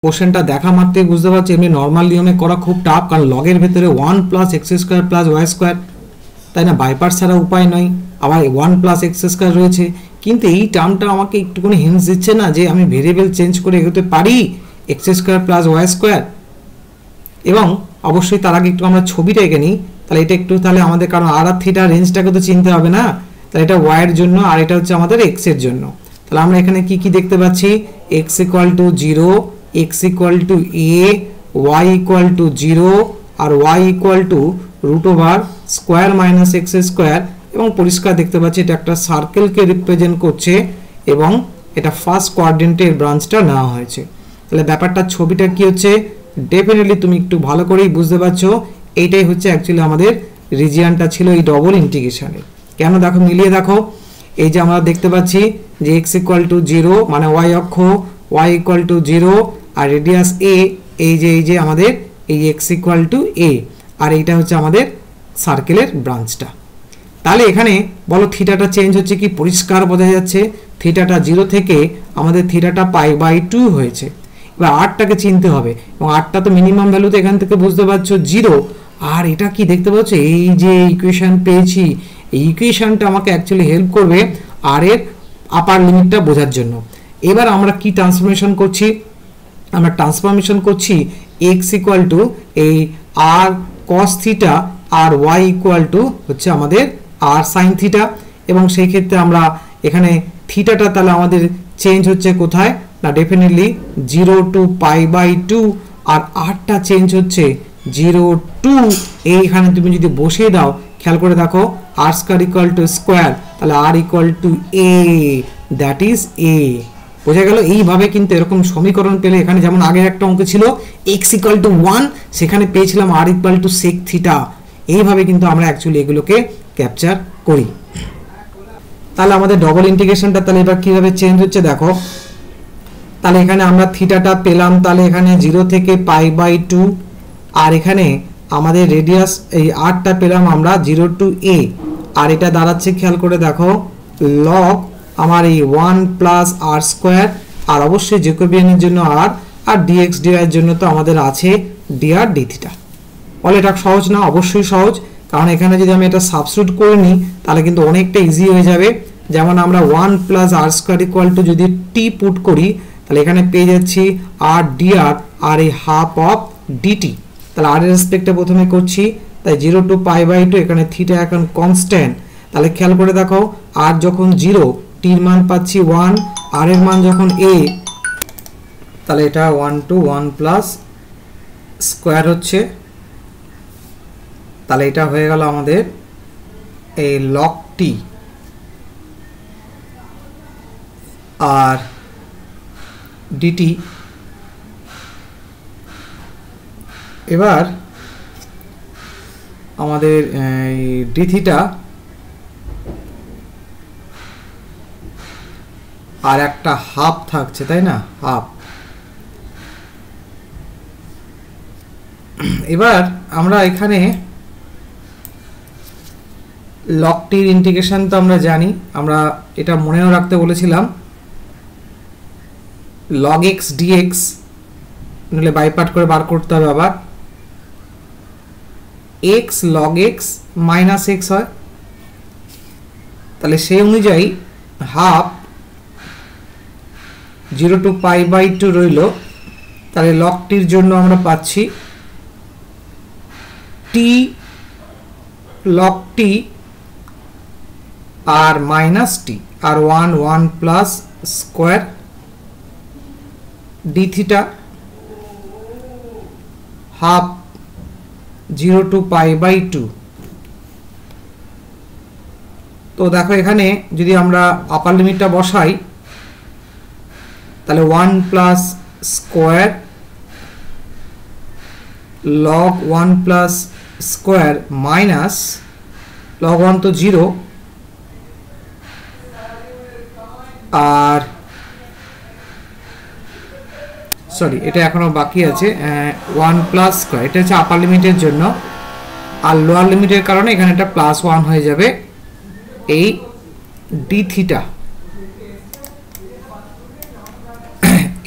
কোশ্চেনটা দেখা মাত্রই বুঝতে পারছি এমনি নর্মাল নিয়মে করা খুব টাফ, কারণ লগের ভেতরে 1 plus X square plus Y square, তাই না? বাইপার্টস ছাড়া উপায় নয়। আবার 1 প্লাস এক্স স্কোয়ার রয়েছে, কিন্তু এই টার্মটা আমাকে একটুখানি হিন্টস দিচ্ছে না যে আমি ভেরিয়েবল চেঞ্জ করে এগোতে পারি X square plus Y square. এবং অবশ্যই তার আগে একটু আমরা ছবিটা এঁকে নিই, তাহলে এটা একটু তাহলে আমাদের, কারণ আর আর থিটা রেঞ্জটাকে তো চিনতে হবে না, তাহলে এটা ওয়াই এর জন্য আর এটা হচ্ছে আমাদের এক্স এর জন্য। তাহলে আমরা এখানে কি কি দেখতে পাচ্ছি, X equal to 0, X equal to A, Y equal to 0 আর Y equal to root over square minus X square. এবং পরিষ্কার দেখতে পাচ্ছি এটা একটা সার্কেলকে রিপ্রেজেন্ট করছে এবং এটা ফার্স্ট কোয়াড্রেন্টের ব্রাঞ্চটা নেওয়া হয়েছে। তাহলে ব্যাপারটা ছবিটা কি হচ্ছে, ডেফিনেটলি তুমি একটু ভালো করেই বুঝতে পারছো এইটাই হচ্ছে অ্যাকচুয়ালি আমাদের রিজিয়ানটা ছিল এই ডবল ইন্টিগ্রেশনের। কেন দেখো, মিলিয়ে দেখো, এই যে আমরা দেখতে পাচ্ছি যে এক্স ইকুয়াল টু 0 মানে ওয়াই অক্ষ, ওয়াই ইকুয়াল টু 0 আর রেডিয়াস এ, এই যে আমাদের এই এক্স ইকুয়াল টু এ, আর এইটা হচ্ছে আমাদের সার্কেলের ব্রাঞ্চটা। তাহলে এখানে বলো থিটাটা চেঞ্জ হচ্ছে কি, পরিষ্কার বোঝা যাচ্ছে থিটাটা 0 থেকে আমাদের থিটাটা π/2 হয়েছে। এবার আরটাকে চিনতে হবে, এবং আরটা তো মিনিমাম ভ্যালু তো এখান থেকে বুঝতে পারছো 0। আর এটা কি দেখতে পাচ্ছ, এই যে ইকুয়েশন পেয়েছি, এই ইকুয়েশনটা আমাকে অ্যাকচুয়ালি হেল্প করবে আর এর আপার লিমিটটা বোঝার জন্য। এবার আমরা কি ট্রান্সফরমেশন করছি, আমরা ট্রান্সফরমেশন করছি x ইকুয়াল টু এই আর কস থিটা আর y ইকুয়াল টু হচ্ছে আমাদের আর সাইন থিটা। এবং সেই ক্ষেত্রে আমরা এখানে থিটাটা তাহলে আমাদের চেঞ্জ হচ্ছে কোথায় না, ডেফিনেটলি 0 টু π/2, আর আরটা চেঞ্জ হচ্ছে 0 টু, এইখানে তুমি যদি বসিয়ে দাও খেয়াল করে দেখো r square equal to square, তাহলে r equal to a, that is a. বোঝা গেল? এইভাবে কিন্তু এরকম সমীকরণ পেলে, এখানে যেমন আগের একটা অঙ্ক ছিল x ইকুয়াল টু 1, সেখানে পেয়েছিলাম r equal to sec theta. এইভাবে কিন্তু আমরা অ্যাকচুয়ালি এগুলোকে ক্যাপচার করি। তাহলে আমাদের ডবল ইন্টিগ্রেশনটা তাহলে এবার কিভাবে চেঞ্জ হচ্ছে দেখো, তাহলে এখানে আমরা থিটাটা পেলাম, তাহলে এখানে 0 থেকে π/2, আর এখানে আমাদের রেডিয়াস এই আরটা পেলাম আমরা 0 টু a, আর এটা দাঁড়াচ্ছে খেয়াল করে দেখো লগ আমার এই 1 প্লাস আর স্কোয়ার, আর অবশ্যই জ্যাকোবিয়ানের জন্য আর, আর dx dy এর জন্য তো আমাদের আছে dr d থিটা। বলে এটা সহজ না? অবশ্যই সহজ, কারণ এখানে যদি আমি এটা সাবস্টিটিউট করে নিই তাহলে কিন্তু অনেকটা ইজি হয়ে যাবে। যেমন আমরা 1 plus R square equal to যদি টি পুট করি, তাহলে এখানে পেয়ে যাচ্ছি আর dr আর এই হাফ অফ dt। তাহলে আর এর রেসপেক্টে প্রথমে করছি, তাই 0 টু π/2, এখানে থিটা এখন কনস্ট্যান্ট। তাহলে খেয়াল করে দেখো আর যখন 0, টির মান পাচ্ছি 1, আর এর মান যখন a, তাহলে এটা 1 টু 1 প্লাস স্কোয়ার হচ্ছে, তাহলে এটা হয়ে গেল আমাদের এই লগ টি। আর ডিটি, এবার আমাদের ডি থিটা আর একটা হাফ থাকছে, তাই না? হাফ। এবার আমরা এখানে লগটির ইন্টিগ্রেশন তো আমরা জানি, আমরা এটা মনেও রাখতে বলেছিলাম log x dx, নইলে বাইপার্ট করে বার করতে হবে। আবার x log x minus x হয়, তাহলে সেই অনুযায়ী হাফ 0 টু π/2 রইল। তাহলে লগটির জন্য আমরা পাচ্ছি t log t আর মাইনাস টি, আর 1 plus square d theta half 0 to π/2। তো দেখো এখানে যদি আমরা আপার লিমিটটা বসাই, তাহলে 1 plus square log 1 plus square minus log 1 তো 0, আর সরি এটা এখনো বাকি আছে 1 প্লাস স্কোয়ার, এটা হচ্ছে আপার লিমিটের জন্য, আর লোয়ার লিমিটের কারণে এখানে এটা প্লাস 1 হয়ে যাবে এই ডি থিটা।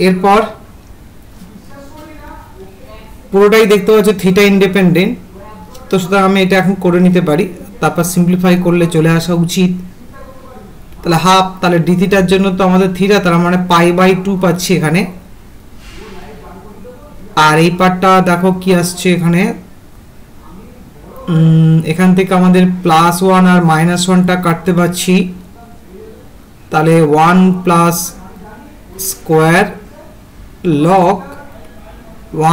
এরপর পুরোটাই দেখতে পাচ্ছ থিটা ইন্ডিপেন্ডেন্ট, তো সুতরাং আমি এটা এখন করে নিতে পারি, তারপর সিম্পলিফাই করলে চলে আসা উচিত। তাহলে হাফ, তাহলে ডি থিটার জন্য তো আমাদের থিটা, তার মানে π/2 পাচ্ছি এখানে। আর এই পার্টটা দেখো কি আসছে এখানে, এখান থেকে আমাদের +1 আর -1টা কাটতে পারছি, তাহলে 1 plus square log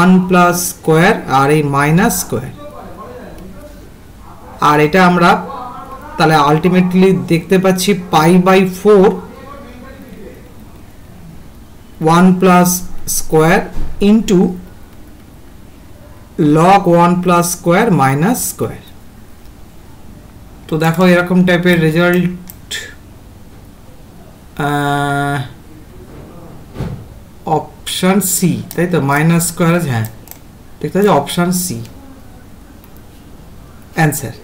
1 plus square আর এই মাইনাস স্কোয়ার। আর এটা আমরা তাহলে আলটিমেটলি দেখতে পাচ্ছি π/4 1 plus square into log 1 plus square minus square. তো দেখো এরকম টাইপের রেজাল্ট অপশন সি, তাই তো, মাইনাস স্কোয়ার, হ্যাঁ দেখতে পাচ্ছি অপশন সি অ্যান্সার।